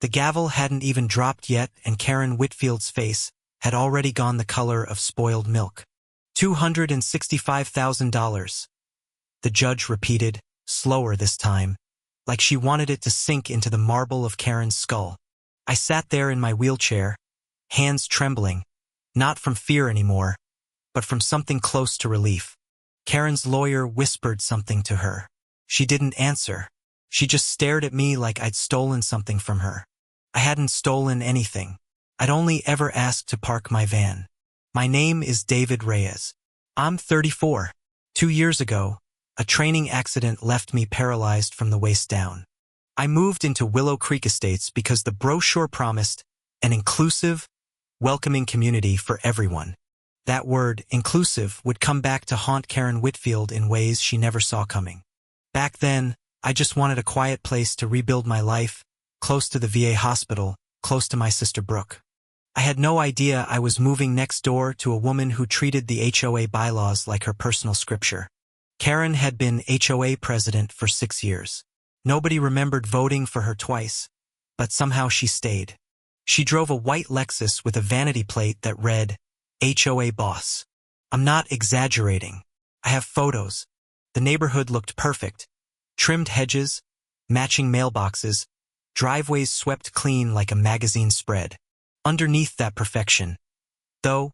The gavel hadn't even dropped yet, and Karen Whitfield's face had already gone the color of spoiled milk. $265,000. The judge repeated, slower this time, like she wanted it to sink into the marble of Karen's skull. I sat there in my wheelchair, hands trembling, not from fear anymore, but from something close to relief. Karen's lawyer whispered something to her. She didn't answer. She just stared at me like I'd stolen something from her. I hadn't stolen anything. I'd only ever asked to park my van. My name is David Reyes. I'm 34. 2 years ago, a training accident left me paralyzed from the waist down. I moved into Willow Creek Estates because the brochure promised an inclusive, welcoming community for everyone. That word, inclusive, would come back to haunt Karen Whitfield in ways she never saw coming. Back then, I just wanted a quiet place to rebuild my life, close to the VA hospital, close to my sister Brooke. I had no idea I was moving next door to a woman who treated the HOA bylaws like her personal scripture. Karen had been HOA president for 6 years. Nobody remembered voting for her twice, but somehow she stayed. She drove a white Lexus with a vanity plate that read, HOA boss. I'm not exaggerating. I have photos. The neighborhood looked perfect. Trimmed hedges, matching mailboxes, driveways swept clean like a magazine spread. Underneath that perfection, though,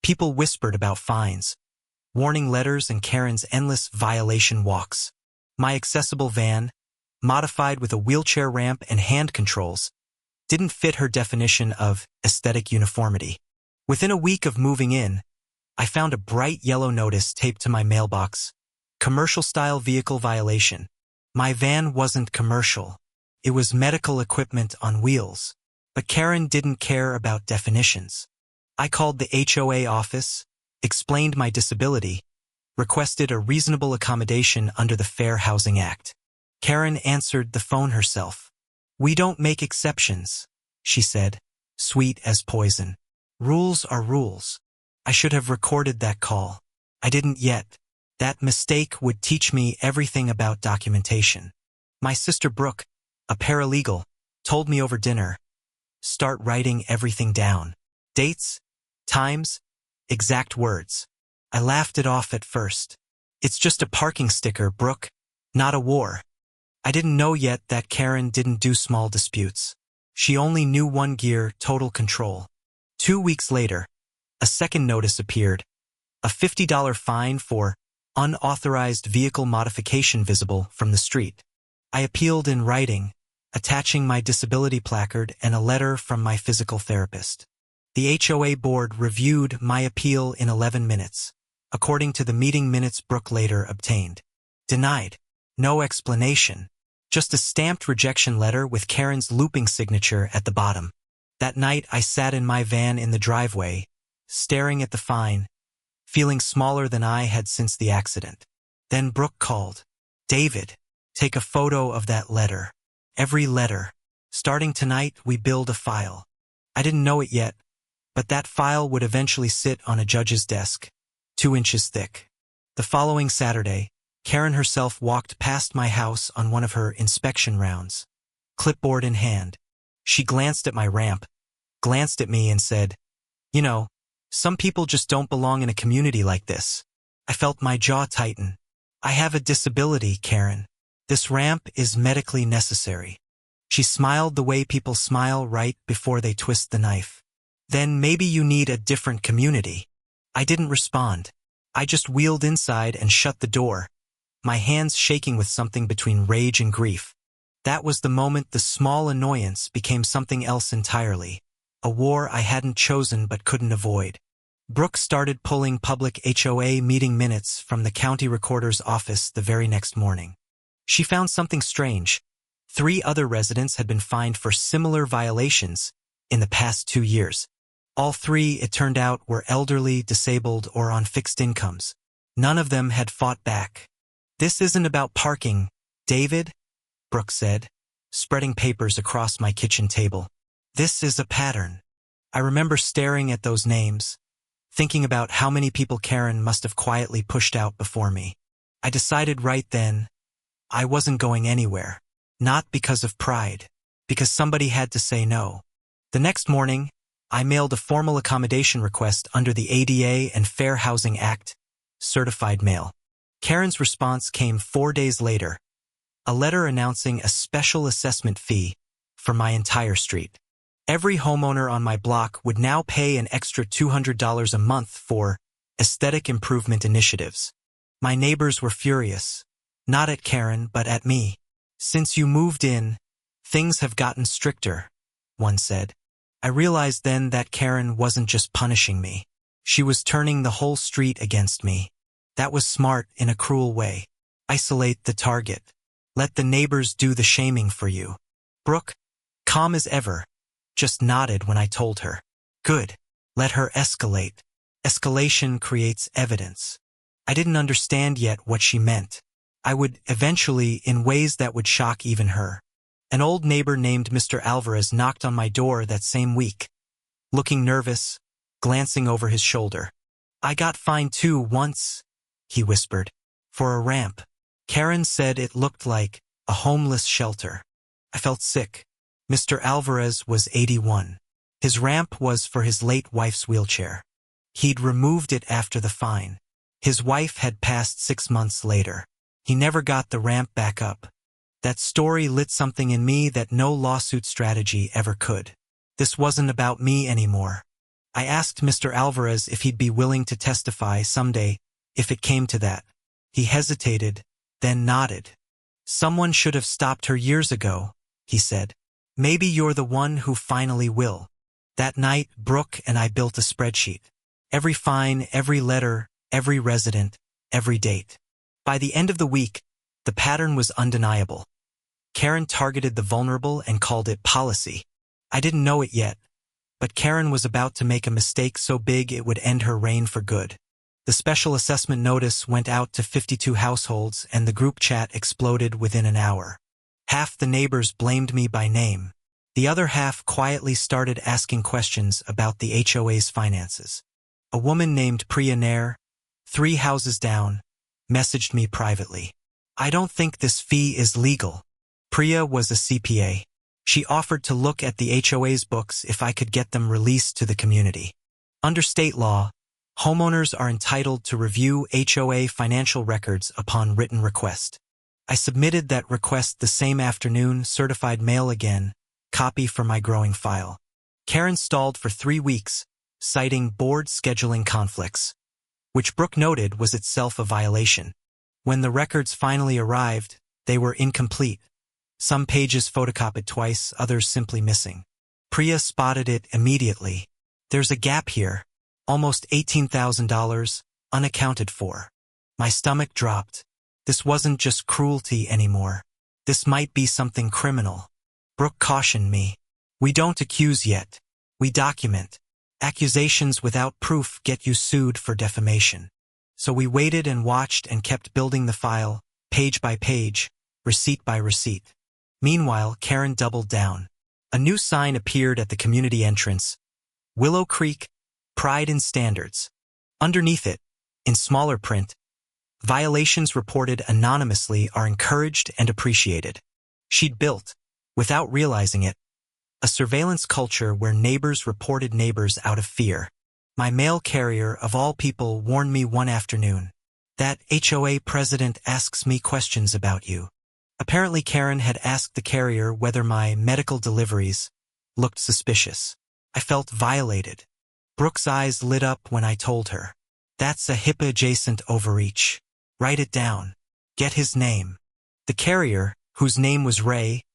people whispered about fines, warning letters, and Karen's endless violation walks. My accessible van, modified with a wheelchair ramp and hand controls, didn't fit her definition of aesthetic uniformity. Within a week of moving in, I found a bright yellow notice taped to my mailbox. Commercial-style vehicle violation. My van wasn't commercial. It was medical equipment on wheels. But Karen didn't care about definitions. I called the HOA office, explained my disability, requested a reasonable accommodation under the Fair Housing Act. Karen answered the phone herself. We don't make exceptions, she said, sweet as poison. Rules are rules. I should have recorded that call. I didn't yet. That mistake would teach me everything about documentation. My sister Brooke, a paralegal, told me over dinner, start writing everything down. Dates, times, exact words. I laughed it off at first. It's just a parking sticker, Brooke, not a war. I didn't know yet that Karen didn't do small disputes. She only knew one gear, total control. 2 weeks later, a second notice appeared. A $50 fine for unauthorized vehicle modification visible from the street. I appealed in writing, attaching my disability placard and a letter from my physical therapist. The HOA board reviewed my appeal in 11 minutes, according to the meeting minutes Brooke later obtained. Denied. No explanation. Just a stamped rejection letter with Karen's looping signature at the bottom. That night I sat in my van in the driveway, staring at the fine, feeling smaller than I had since the accident. Then Brooke called. David, take a photo of that letter. Every letter. Starting tonight, we build a file. I didn't know it yet, but that file would eventually sit on a judge's desk, 2 inches thick. The following Saturday, Karen herself walked past my house on one of her inspection rounds, clipboard in hand. She glanced at my ramp, glanced at me and said, you know, some people just don't belong in a community like this. I felt my jaw tighten. I have a disability, Karen. This ramp is medically necessary. She smiled the way people smile right before they twist the knife. Then maybe you need a different community. I didn't respond. I just wheeled inside and shut the door, my hands shaking with something between rage and grief. That was the moment the small annoyance became something else entirely, a war I hadn't chosen but couldn't avoid. Brooke started pulling public HOA meeting minutes from the county recorder's office the very next morning. She found something strange. 3 other residents had been fined for similar violations in the past 2 years. All 3, it turned out, were elderly, disabled, or on fixed incomes. None of them had fought back. This isn't about parking, David, Brooke said, spreading papers across my kitchen table. This is a pattern. I remember staring at those names, thinking about how many people Karen must have quietly pushed out before me. I decided right then, I wasn't going anywhere. Not because of pride, because somebody had to say no. The next morning, I mailed a formal accommodation request under the ADA and Fair Housing Act, certified mail. Karen's response came 4 days later, a letter announcing a special assessment fee for my entire street. Every homeowner on my block would now pay an extra $200 a month for aesthetic improvement initiatives. My neighbors were furious, not at Karen but at me. "Since you moved in, things have gotten stricter," one said. I realized then that Karen wasn't just punishing me. She was turning the whole street against me. That was smart in a cruel way. Isolate the target. Let the neighbors do the shaming for you. Brooke, calm as ever, just nodded when I told her. Good. Let her escalate. Escalation creates evidence. I didn't understand yet what she meant. I would eventually, in ways that would shock even her. An old neighbor named Mr. Alvarez knocked on my door that same week, looking nervous, glancing over his shoulder. "I got fined too once," he whispered, "for a ramp." Karen said it looked like a homeless shelter. I felt sick. Mr. Alvarez was 81. His ramp was for his late wife's wheelchair. He'd removed it after the fine. His wife had passed 6 months later. He never got the ramp back up. That story lit something in me that no lawsuit strategy ever could. This wasn't about me anymore. I asked Mr. Alvarez if he'd be willing to testify someday if it came to that. He hesitated, then nodded. "Someone should have stopped her years ago," he said. "Maybe you're the one who finally will." That night, Brooke and I built a spreadsheet. Every fine, every letter, every resident, every date. By the end of the week, the pattern was undeniable. Karen targeted the vulnerable and called it policy. I didn't know it yet, but Karen was about to make a mistake so big it would end her reign for good. The special assessment notice went out to 52 households and the group chat exploded within an hour. Half the neighbors blamed me by name. The other half quietly started asking questions about the HOA's finances. A woman named Priya Nair, 3 houses down, messaged me privately. "I don't think this fee is legal." Priya was a CPA. She offered to look at the HOA's books if I could get them released to the community. Under state law, homeowners are entitled to review HOA financial records upon written request. I submitted that request the same afternoon, certified mail again, copy for my growing file. Karen stalled for 3 weeks, citing board scheduling conflicts, which Brooke noted was itself a violation. When the records finally arrived, they were incomplete. Some pages photocopied twice, others simply missing. Priya spotted it immediately. "There's a gap here. Almost $18,000, unaccounted for." My stomach dropped. This wasn't just cruelty anymore. This might be something criminal. Brooke cautioned me. "We don't accuse yet. We document. Accusations without proof get you sued for defamation." So we waited and watched and kept building the file, page by page, receipt by receipt. Meanwhile, Karen doubled down. A new sign appeared at the community entrance. Willow Creek, Pride in Standards. Underneath it, in smaller print, violations reported anonymously are encouraged and appreciated. She'd built, without realizing it, a surveillance culture where neighbors reported neighbors out of fear. My mail carrier, of all people, warned me one afternoon. "That HOA president asks me questions about you." Apparently Karen had asked the carrier whether my medical deliveries looked suspicious. I felt violated. Brooke's eyes lit up when I told her. "That's a HIPAA-adjacent overreach. Write it down. Get his name." The carrier, whose name was Ray,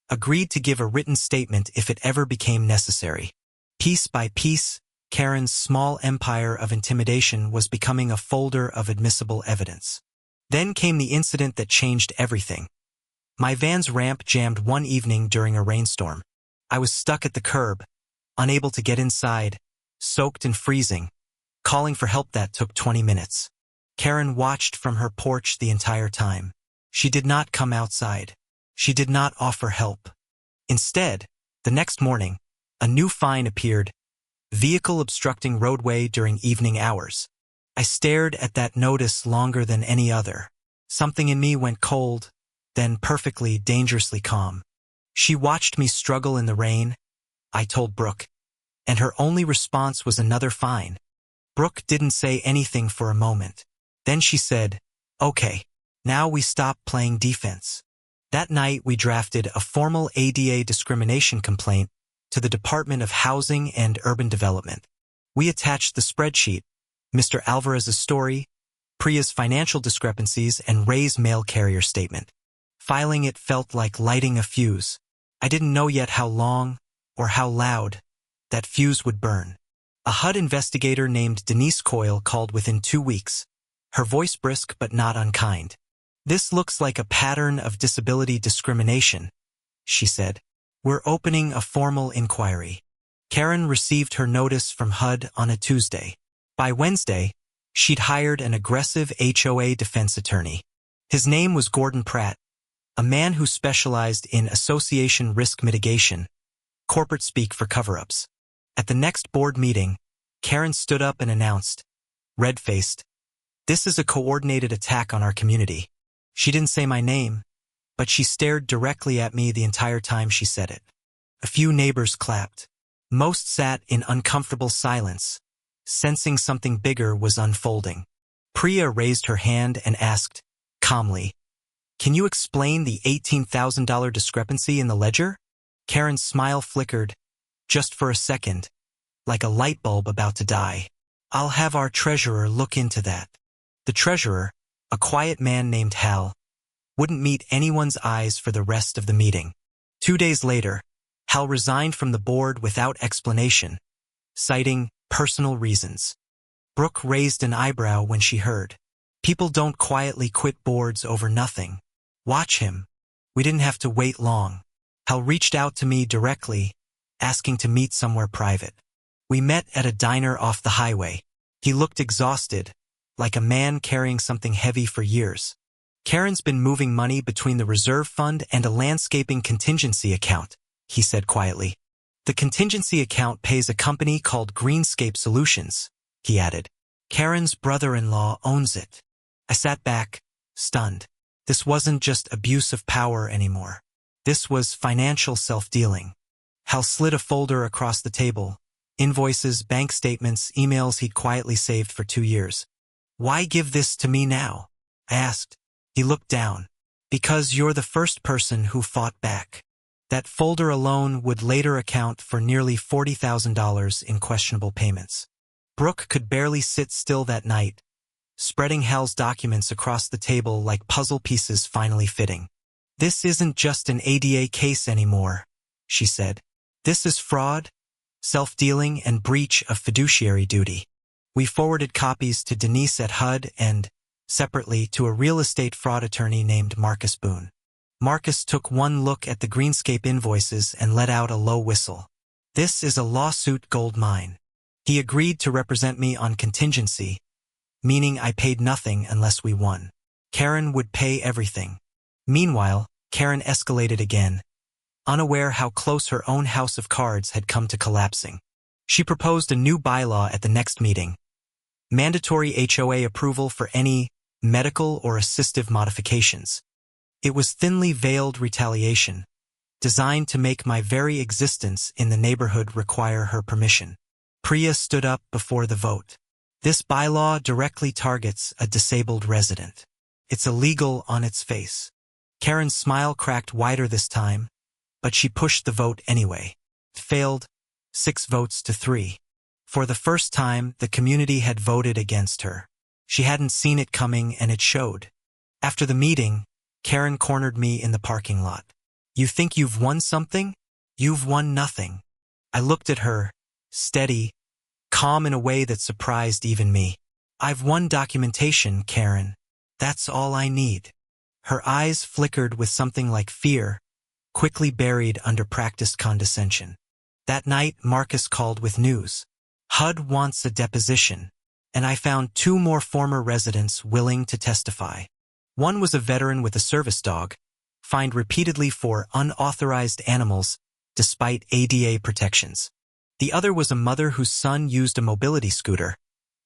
agreed to give a written statement if it ever became necessary. Piece by piece, Karen's small empire of intimidation was becoming a folder of admissible evidence. Then came the incident that changed everything. My van's ramp jammed one evening during a rainstorm. I was stuck at the curb, unable to get inside, soaked and freezing. Calling for help that took 20 minutes. Karen watched from her porch the entire time. She did not come outside. She did not offer help. Instead, the next morning, a new fine appeared: vehicle obstructing roadway during evening hours. I stared at that notice longer than any other. Something in me went cold, then perfectly, dangerously calm. She watched me struggle in the rain, I told Brooke, and her only response was another fine. Brooke didn't say anything for a moment. Then she said, "Okay, now we stop playing defense." That night we drafted a formal ADA discrimination complaint to the Department of Housing and Urban Development. We attached the spreadsheet, Mr. Alvarez's story, Priya's financial discrepancies, and Ray's mail carrier statement. Filing it felt like lighting a fuse. I didn't know yet how long, or how loud, that fuse would burn. A HUD investigator named Denise Coyle called within 2 weeks, her voice brisk but not unkind. "This looks like a pattern of disability discrimination," she said. "We're opening a formal inquiry." Karen received her notice from HUD on a Tuesday. By Wednesday, she'd hired an aggressive HOA defense attorney. His name was Gordon Pratt, a man who specialized in association risk mitigation, corporate speak for cover-ups. At the next board meeting, Karen stood up and announced, red-faced, "This is a coordinated attack on our community." She didn't say my name, but she stared directly at me the entire time she said it. A few neighbors clapped. Most sat in uncomfortable silence, sensing something bigger was unfolding. Priya raised her hand and asked, calmly, "Can you explain the $18,000 discrepancy in the ledger?" Karen's smile flickered, just for a second, like a light bulb about to die. "I'll have our treasurer look into that." The treasurer, a quiet man named Hal, wouldn't meet anyone's eyes for the rest of the meeting. 2 days later, Hal resigned from the board without explanation, citing personal reasons. Brooke raised an eyebrow when she heard. "People don't quietly quit boards over nothing. Watch him." We didn't have to wait long. Hal reached out to me directly, asking to meet somewhere private. We met at a diner off the highway. He looked exhausted, like a man carrying something heavy for years. "Karen's been moving money between the reserve fund and a landscaping contingency account," he said quietly. "The contingency account pays a company called Greenscape Solutions," he added. "Karen's brother-in-law owns it." I sat back, stunned. This wasn't just abuse of power anymore. This was financial self-dealing. Hal slid a folder across the table, invoices, bank statements, emails he'd quietly saved for 2 years. "Why give this to me now?" I asked. He looked down. "Because you're the first person who fought back." That folder alone would later account for nearly $40,000 in questionable payments. Brooke could barely sit still that night, spreading Hal's documents across the table like puzzle pieces finally fitting. "This isn't just an ADA case anymore," she said. "This is fraud, self-dealing, and breach of fiduciary duty." We forwarded copies to Denise at HUD and, separately, to a real estate fraud attorney named Marcus Boone. Marcus took one look at the Greenscape invoices and let out a low whistle. "This is a lawsuit gold mine." He agreed to represent me on contingency, meaning I paid nothing unless we won. Karen would pay everything. Meanwhile, Karen escalated again, unaware how close her own house of cards had come to collapsing. She proposed a new bylaw at the next meeting. Mandatory HOA approval for any medical or assistive modifications. It was thinly veiled retaliation, designed to make my very existence in the neighborhood require her permission. Priya stood up before the vote. "This bylaw directly targets a disabled resident. It's illegal on its face." Karen's smile cracked wider this time, but she pushed the vote anyway. It failed, 6 votes to 3. For the first time, the community had voted against her. She hadn't seen it coming, and it showed. After the meeting, Karen cornered me in the parking lot. "You think you've won something? You've won nothing." I looked at her, steady, calm in a way that surprised even me. "I've won documentation, Karen. That's all I need." Her eyes flickered with something like fear, quickly buried under practiced condescension. That night, Marcus called with news. HUD wants a deposition, and I found 2 more former residents willing to testify. One was a veteran with a service dog, fined repeatedly for unauthorized animals despite ADA protections. The other was a mother whose son used a mobility scooter,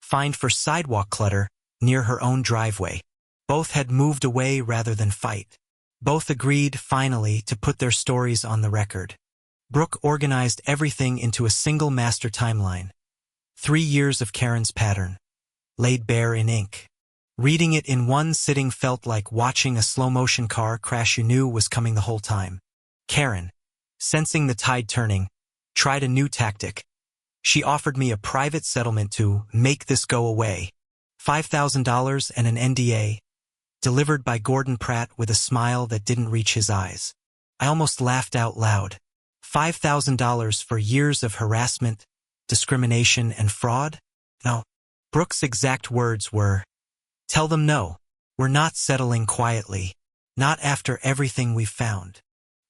fined for sidewalk clutter near her own driveway. Both had moved away rather than fight. Both agreed, finally, to put their stories on the record. Brooke organized everything into a single master timeline. 3 years of Karen's pattern, laid bare in ink. Reading it in one sitting felt like watching a slow-motion car crash you knew was coming the whole time. Karen, sensing the tide turning, tried a new tactic. She offered me a private settlement to make this go away. $5,000 and an NDA, delivered by Gordon Pratt with a smile that didn't reach his eyes. I almost laughed out loud. $5,000 for years of harassment, discrimination, and fraud? No. Brooke's exact words were, "Tell them no. We're not settling quietly. Not after everything we've found."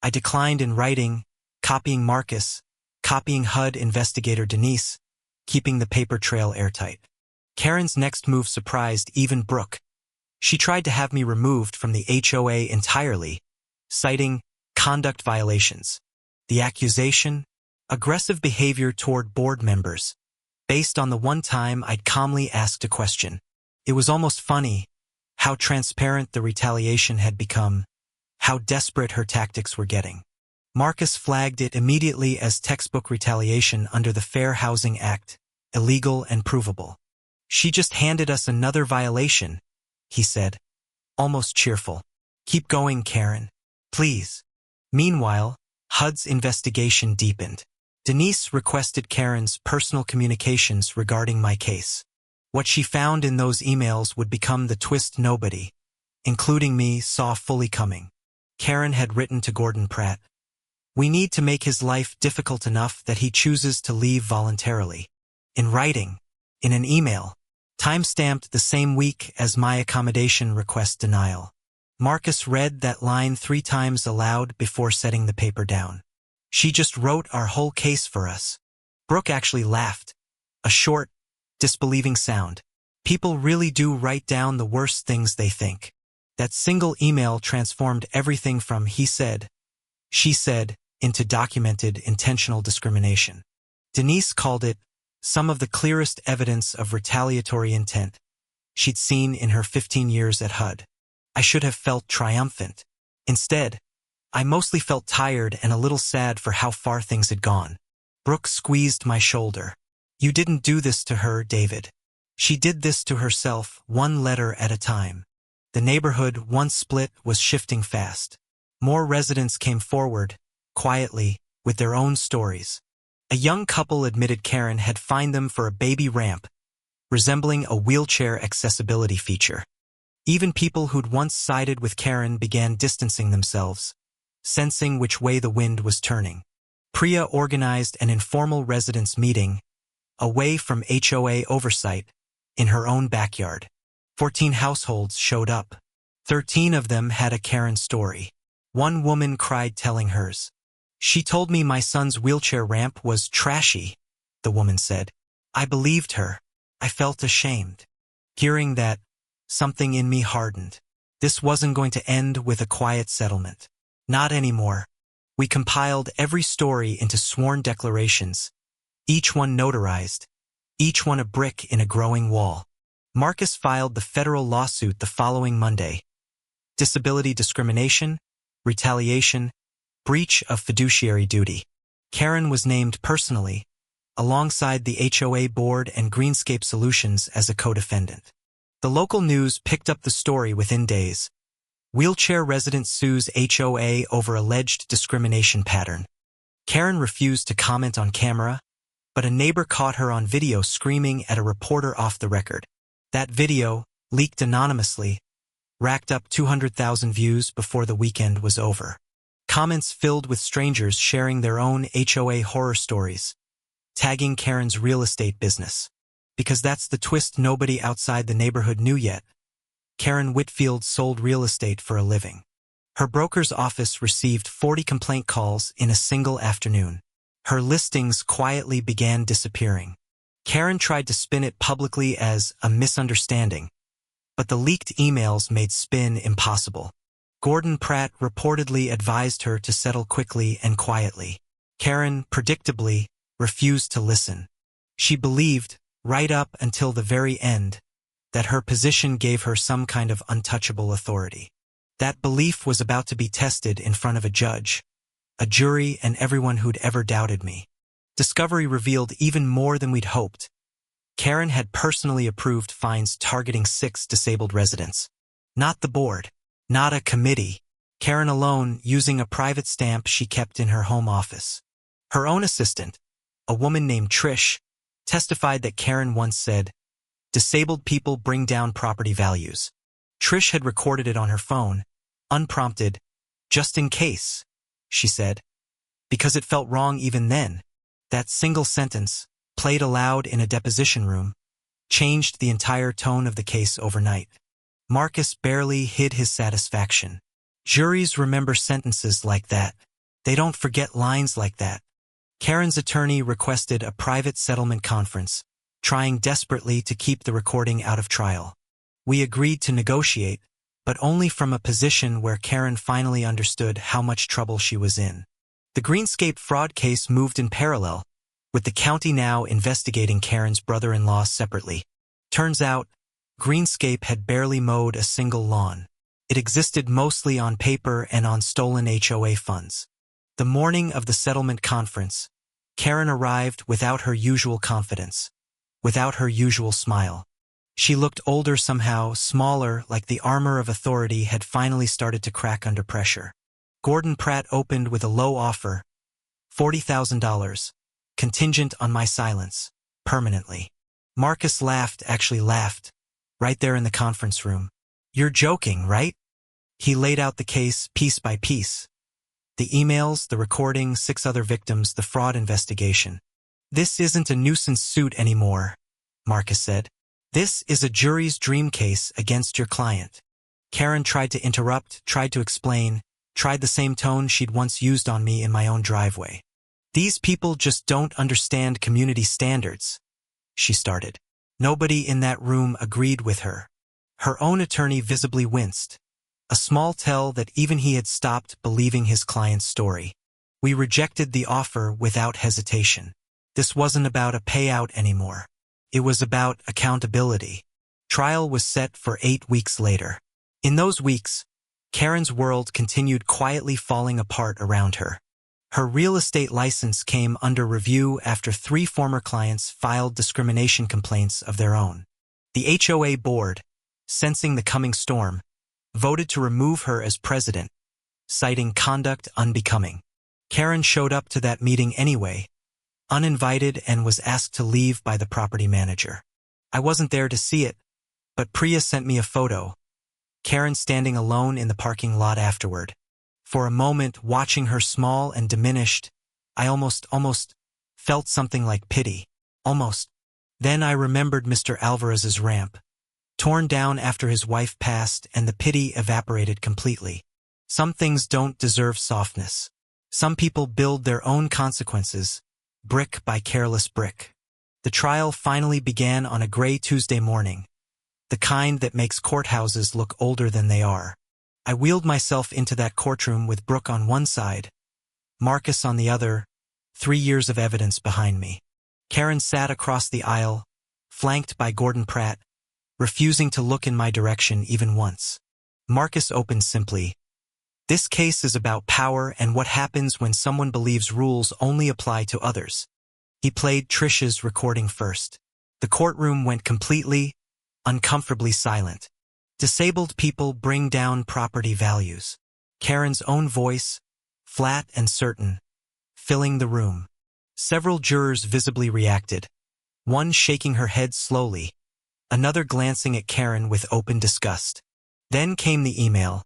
I declined in writing, copying Marcus, copying HUD investigator Denise, keeping the paper trail airtight. Karen's next move surprised even Brooke. She tried to have me removed from the HOA entirely, citing conduct violations. The accusation? Aggressive behavior toward board members, based on the one time I'd calmly asked a question. It was almost funny how transparent the retaliation had become, how desperate her tactics were getting. Marcus flagged it immediately as textbook retaliation under the Fair Housing Act, illegal and provable. "She just handed us another violation," he said, almost cheerful. "Keep going, Karen. Please." Meanwhile, HUD's investigation deepened. Denise requested Karen's personal communications regarding my case. What she found in those emails would become the twist nobody, including me, saw fully coming. Karen had written to Gordon Pratt, "We need to make his life difficult enough that he chooses to leave voluntarily." In writing, in an email, time-stamped the same week as my accommodation request denial. Marcus read that line 3 times aloud before setting the paper down. "She just wrote our whole case for us." Brooke actually laughed, a short, disbelieving sound. People really do write down the worst things they think. That single email transformed everything from he said, she said, into documented intentional discrimination. Denise called it some of the clearest evidence of retaliatory intent she'd seen in her 15 years at HUD. I should have felt triumphant. Instead, I mostly felt tired and a little sad for how far things had gone. Brooke squeezed my shoulder. "You didn't do this to her, David. She did this to herself, one letter at a time." The neighborhood, once split, was shifting fast. More residents came forward, quietly, with their own stories. A young couple admitted Karen had fined them for a baby ramp, resembling a wheelchair accessibility feature. Even people who'd once sided with Karen began distancing themselves, sensing which way the wind was turning. Priya organized an informal residents' meeting, away from HOA oversight, in her own backyard. 14 households showed up. 13 of them had a Karen story. One woman cried telling hers. "She told me my son's wheelchair ramp was trashy," the woman said. I believed her. I felt ashamed. Hearing that, something in me hardened. This wasn't going to end with a quiet settlement. Not anymore. We compiled every story into sworn declarations, each one notarized, each one a brick in a growing wall. Marcus filed the federal lawsuit the following Monday. Disability discrimination, retaliation, breach of fiduciary duty. Karen was named personally, alongside the HOA board and Greenscape Solutions as a co-defendant. The local news picked up the story within days. Wheelchair resident sues HOA over alleged discrimination pattern. Karen refused to comment on camera, but a neighbor caught her on video screaming at a reporter off the record. That video, leaked anonymously, racked up 200,000 views before the weekend was over. Comments filled with strangers sharing their own HOA horror stories, tagging Karen's real estate business. Because that's the twist nobody outside the neighborhood knew yet. Karen Whitfield sold real estate for a living. Her broker's office received 40 complaint calls in a single afternoon. Her listings quietly began disappearing. Karen tried to spin it publicly as a misunderstanding, but the leaked emails made spin impossible. Gordon Pratt reportedly advised her to settle quickly and quietly. Karen, predictably, refused to listen. She believed, right up until the very end, that her position gave her some kind of untouchable authority. That belief was about to be tested in front of a judge, a jury, and everyone who'd ever doubted me. Discovery revealed even more than we'd hoped. Karen had personally approved fines targeting 6 disabled residents. Not the board, not a committee. Karen alone, using a private stamp she kept in her home office. Her own assistant, a woman named Trish, testified that Karen once said, "Disabled people bring down property values." Trish had recorded it on her phone, unprompted, just in case, she said, because it felt wrong even then. That single sentence, played aloud in a deposition room, changed the entire tone of the case overnight. Marcus barely hid his satisfaction. Juries remember sentences like that. They don't forget lines like that. Karen's attorney requested a private settlement conference, trying desperately to keep the recording out of trial. We agreed to negotiate, but only from a position where Karen finally understood how much trouble she was in. The Greenscape fraud case moved in parallel, with the county now investigating Karen's brother-in-law separately. Turns out, Greenscape had barely mowed a single lawn. It existed mostly on paper and on stolen HOA funds. The morning of the settlement conference, Karen arrived without her usual confidence, without her usual smile. She looked older somehow, smaller, like the armor of authority had finally started to crack under pressure. Gordon Pratt opened with a low offer, $40,000, contingent on my silence, permanently. Marcus laughed, actually laughed, right there in the conference room. "You're joking, right?" He laid out the case piece by piece. The emails, the recording, 6 other victims, the fraud investigation. "This isn't a nuisance suit anymore," Marcus said. "This is a jury's dream case against your client." Karen tried to interrupt, tried to explain, tried the same tone she'd once used on me in my own driveway. "These people just don't understand community standards," she started. Nobody in that room agreed with her. Her own attorney visibly winced, a small tell that even he had stopped believing his client's story. We rejected the offer without hesitation. This wasn't about a payout anymore. It was about accountability. Trial was set for 8 weeks later. In those weeks, Karen's world continued quietly falling apart around her. Her real estate license came under review after 3 former clients filed discrimination complaints of their own. The HOA board, sensing the coming storm, voted to remove her as president, citing conduct unbecoming. Karen showed up to that meeting anyway, uninvited, and was asked to leave by the property manager. I wasn't there to see it, but Priya sent me a photo. Karen standing alone in the parking lot afterward. For a moment, watching her small and diminished, I almost felt something like pity. Almost. Then I remembered Mr. Alvarez's ramp, torn down after his wife passed, and the pity evaporated completely. Some things don't deserve softness. Some people build their own consequences, brick by careless brick. The trial finally began on a gray Tuesday morning, the kind that makes courthouses look older than they are. I wheeled myself into that courtroom with Brooke on one side, Marcus on the other, 3 years of evidence behind me. Karen sat across the aisle, flanked by Gordon Pratt, refusing to look in my direction even once. Marcus opened simply. "This case is about power and what happens when someone believes rules only apply to others." He played Trish's recording first. The courtroom went completely, uncomfortably silent. "Disabled people bring down property values." Karen's own voice, flat and certain, filling the room. Several jurors visibly reacted, one shaking her head slowly, another glancing at Karen with open disgust. Then came the email.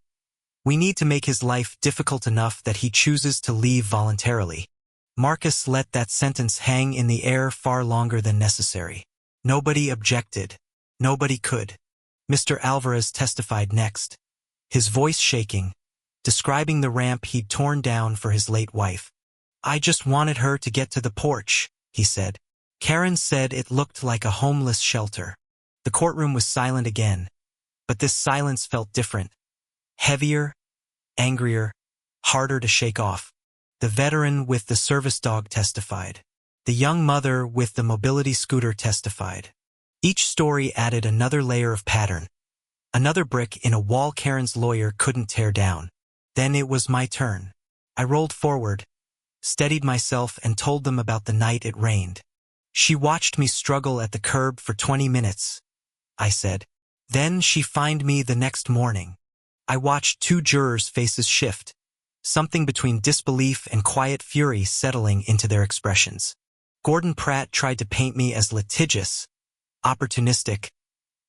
"We need to make his life difficult enough that he chooses to leave voluntarily." Marcus let that sentence hang in the air far longer than necessary. Nobody objected. Nobody could. Mr. Alvarez testified next, his voice shaking, describing the ramp he'd torn down for his late wife. "I just wanted her to get to the porch," he said. Karen said it looked like a homeless shelter. The courtroom was silent again, but this silence felt different. Heavier, angrier, harder to shake off. The veteran with the service dog testified. The young mother with the mobility scooter testified. Each story added another layer of pattern. Another brick in a wall Karen's lawyer couldn't tear down. Then it was my turn. I rolled forward, steadied myself, and told them about the night it rained. She watched me struggle at the curb for 20 minutes, I said. Then she fined me the next morning. I watched two jurors' faces shift, something between disbelief and quiet fury settling into their expressions. Gordon Pratt tried to paint me as litigious, opportunistic,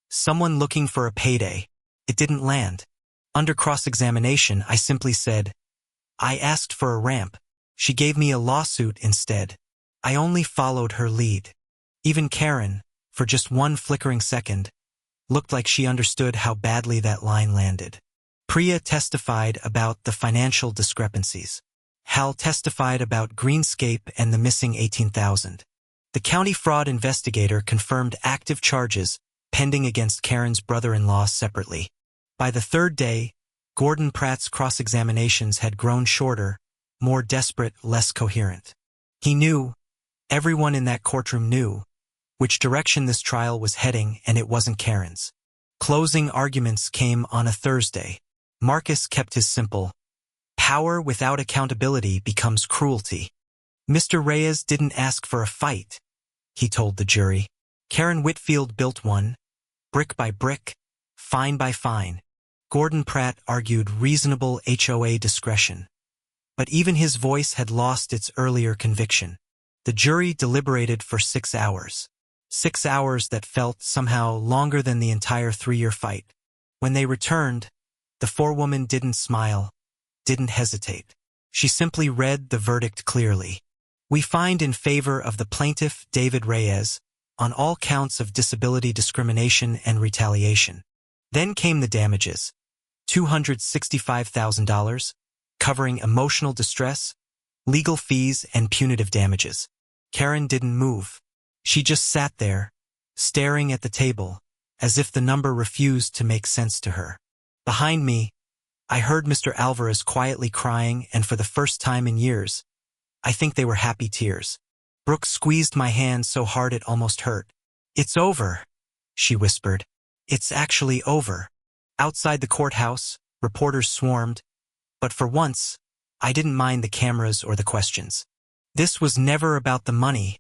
someone looking for a payday. It didn't land. Under cross-examination, I simply said, I asked for a ramp. She gave me a lawsuit instead. I only followed her lead. Even Karen, for just one flickering second, looked like she understood how badly that line landed. Priya testified about the financial discrepancies. Hal testified about Greenscape and the missing $18,000. The county fraud investigator confirmed active charges pending against Karen's brother-in-law separately. By the third day, Gordon Pratt's cross-examinations had grown shorter, more desperate, less coherent. He knew, everyone in that courtroom knew, which direction this trial was heading, and it wasn't Karen's. Closing arguments came on a Thursday. Marcus kept his simple, power without accountability becomes cruelty. Mr. Reyes didn't ask for a fight, he told the jury. Karen Whitfield built one, brick by brick, fine by fine. Gordon Pratt argued reasonable HOA discretion. But even his voice had lost its earlier conviction. The jury deliberated for 6 hours. 6 hours that felt somehow longer than the entire 3-year fight. When they returned, the forewoman didn't smile, didn't hesitate. She simply read the verdict clearly. We find in favor of the plaintiff, David Reyes, on all counts of disability discrimination and retaliation. Then came the damages, $265,000, covering emotional distress, legal fees, and punitive damages. Karen didn't move. She just sat there, staring at the table, as if the number refused to make sense to her. Behind me, I heard Mr. Alvarez quietly crying, and for the first time in years, I think they were happy tears. Brooke squeezed my hand so hard it almost hurt. It's over, she whispered. It's actually over. Outside the courthouse, reporters swarmed, but for once, I didn't mind the cameras or the questions. This was never about the money,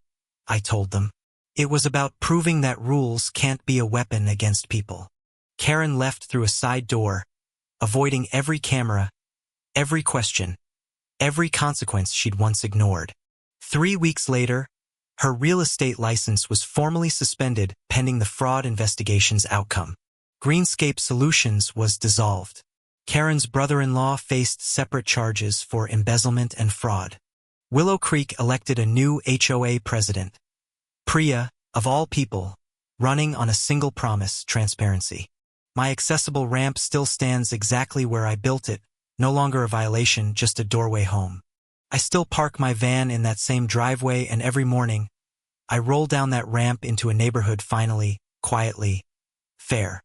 I told them. It was about proving that rules can't be a weapon against people. Karen left through a side door, avoiding every camera, every question, every consequence she'd once ignored. 3 weeks later, her real estate license was formally suspended pending the fraud investigation's outcome. Greenscape Solutions was dissolved. Karen's brother-in-law faced separate charges for embezzlement and fraud. Willow Creek elected a new HOA president. Priya, of all people, running on a single promise, transparency. My accessible ramp still stands exactly where I built it, no longer a violation, just a doorway home. I still park my van in that same driveway, and every morning, I roll down that ramp into a neighborhood finally, quietly, fair.